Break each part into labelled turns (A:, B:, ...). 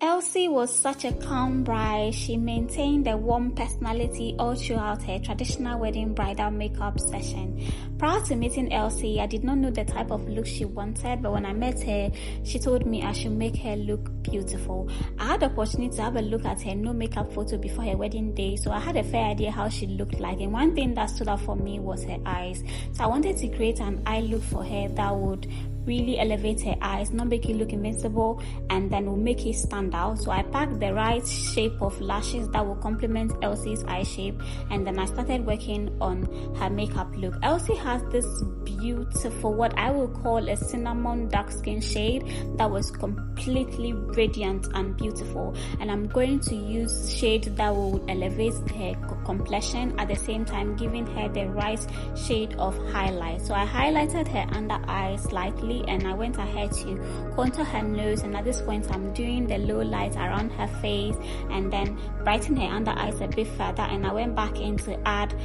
A: Elsie was such a calm bride. She maintained a warm personality all throughout her traditional wedding bridal makeup session. Prior to meeting Elsie, I did not know the type of look she wanted, but when I met her, she told me I should make her look beautiful. I had the opportunity to have a look at her no makeup photo before her wedding day, so I had a fair idea how she looked like, and one thing that stood out for me was her eyes. So I wanted to create an eye look for her that would really elevate her eyes, not make it look invincible, and then will make it stand out. So I packed the right shape of lashes that will complement Elsie's eye shape, and then I started working on her makeup look. Elsie has this beautiful, what I will call a cinnamon dark skin shade that was completely radiant and beautiful, and I'm going to use shade that will elevate her complexion at the same time giving her the right shade of highlight. So I highlighted her under eye slightly, and I went ahead to contour her nose, and at this point I'm doing the low light around her face and then brighten her under eyes a bit further, and I went back in to add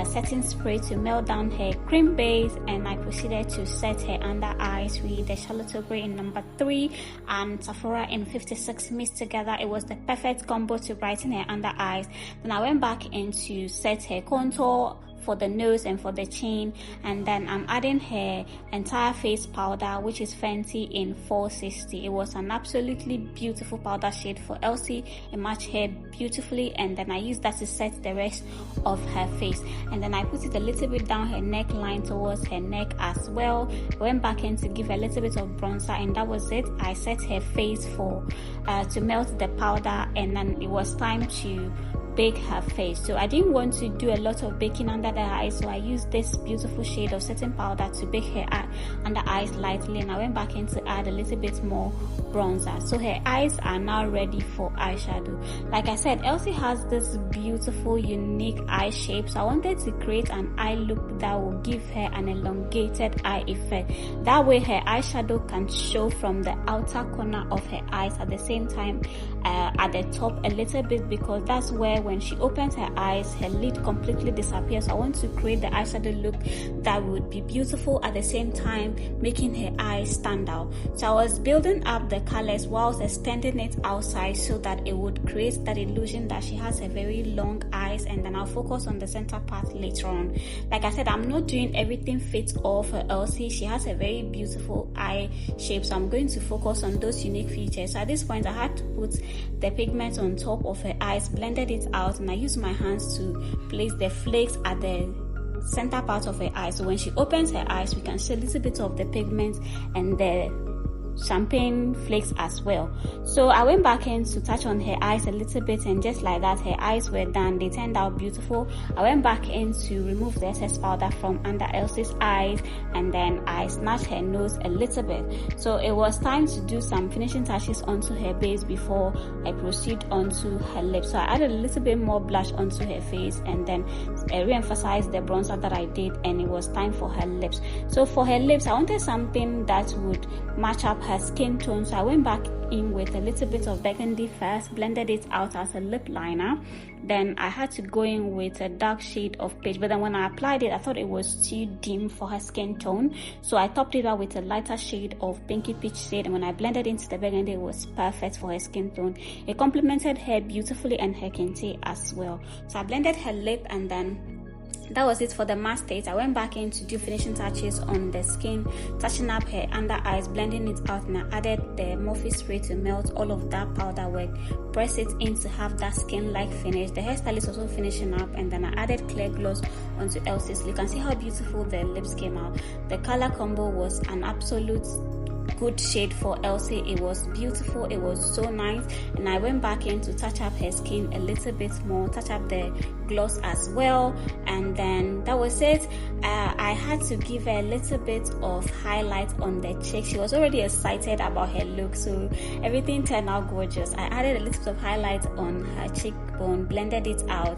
A: setting spray to melt down her cream base, and I proceeded to set her under eyes with the Charlotte Tilbury in number 3 and Sephora in 56 mixed together. It was the perfect combo to brighten her under eyes. Then I went back in to set her contour for the nose and for the chin, and then I'm adding her entire face powder, which is Fenty in 460. It was an absolutely beautiful powder shade for Elsie. It matched her beautifully, and then I used that to set the rest of her face, and then I put it a little bit down her neckline towards her neck as well. I went back in to give a little bit of bronzer, and that was it. I set her face for to melt the powder, and then it was time to bake her face. So I didn't want to do a lot of baking under the eyes, so I used this beautiful shade of setting powder to bake her under eyes lightly, and I went back in to add a little bit more bronzer. So her eyes are now ready for eyeshadow. Like I said, Elsie has this beautiful unique eye shape, so I wanted to create an eye look that will give her an elongated eye effect. That way her eyeshadow can show from the outer corner of her eyes, at the same time at the top a little bit, because that's where when she opens her eyes her lid completely disappears. So I want to create the eyeshadow look that would be beautiful at the same time making her eyes stand out. So I was building up the colors whilst extending it outside so that it would create that illusion that she has a very long eyes, and then I'll focus on the center part later on. Like I said, I'm not doing everything fits all for Elsie. She has a very beautiful eye shape, so I'm going to focus on those unique features. So at this point I had to put the pigment on top of her eyes, blended it out, and I used my hands to place the flakes at the center part of her eyes. So when she opens her eyes, we can see a little bit of the pigment and the champagne flakes as well. So I went back in to touch on her eyes a little bit, and just like that her eyes were done. They turned out beautiful. I went back in to remove the excess powder from under Elsie's eyes, and then I snatched her nose a little bit. So it was time to do some finishing touches onto her base before I proceed onto her lips. So I added a little bit more blush onto her face, and then re-emphasized the bronzer that I did, and it was time for her lips. So for her lips I wanted something that would match up her skin tone, so I went back in with a little bit of burgundy first, blended it out as a lip liner. Then I had to go in with a dark shade of peach, but then when I applied it I thought it was too dim for her skin tone, so I topped it out with a lighter shade of pinky peach shade, and when I blended into the burgundy it was perfect for her skin tone. It complemented her beautifully and her kente as well. So I blended her lip, and then that was it for the mask state. I went back in to do finishing touches on the skin, touching up her under eyes, blending it out, and I added the Morphe spray to melt all of that powder work, press it in to have that skin-like finish. The hairstyle is also finishing up, and then I added clear gloss onto Elsie's. You can see how beautiful the lips came out. The color combo was an absolute good shade for Elsie. It was beautiful, it was so nice, and I went back in to touch up her skin a little bit more, touch up the gloss as well, and then that was it. I had to give her a little bit of highlight on the cheek. She was already excited about her look, so everything turned out gorgeous. I added a little bit of highlight on her cheekbone, blended it out,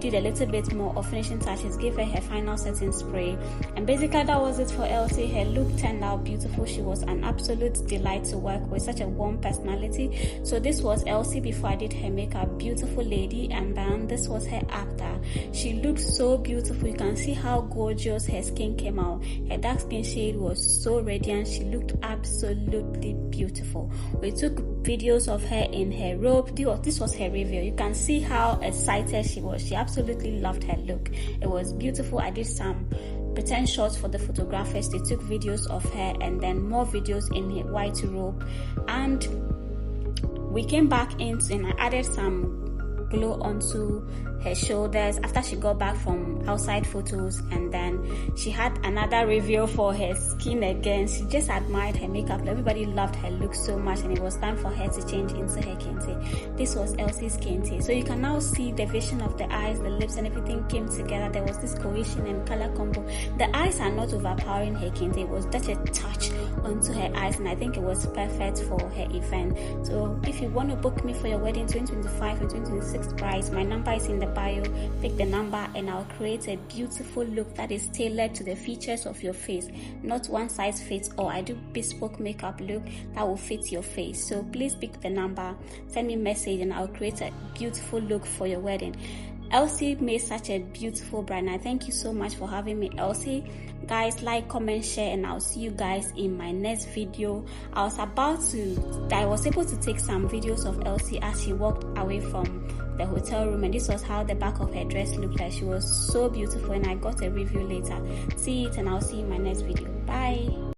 A: did a little bit more of finishing touches, gave her final setting spray, and basically that was it for Elsie. Her look turned out beautiful. She was an absolute delight to work with, such a warm personality. So this was Elsie before I did her makeup, beautiful lady, and then this was her after. She looked so beautiful. You can see how gorgeous her skin came out. Her dark skin shade was so radiant. She looked absolutely beautiful. We took videos of her in her robe. This was her review. You can see how excited she was. She absolutely loved her look. It was beautiful. I did some pretend shots for the photographers. They took videos of her and then more videos in her white robe, and we came back in and I added some glow onto her shoulders after she got back from outside photos, and then she had another review for her skin again. She just admired her makeup. Everybody loved her look so much, and it was time for her to change into her kente. This was Elsie's kente. So you can now see the vision of the eyes, the lips, and everything came together. There was this cohesion and color combo. The eyes are not overpowering her kente. It was just a touch onto her eyes, and I think it was perfect for her event. So if you want to book me for your wedding 2025 and 2026 brides, my number is in the bio. Pick the number and I'll create a beautiful look that is tailored to the features of your face, not one size fits all. I do bespoke makeup look that will fit your face. So please pick the number, send me a message, and I'll create a beautiful look for your wedding. Elsie made such a beautiful bride, and I thank you so much for having me, Elsie. Guys, like, comment, share, and I'll see you guys in my next video. I was able to take some videos of Elsie as she walked away from the hotel room, and this was how the back of her dress looked like. She was so beautiful, and I got a review later. See it, and I'll see you in my next video. Bye.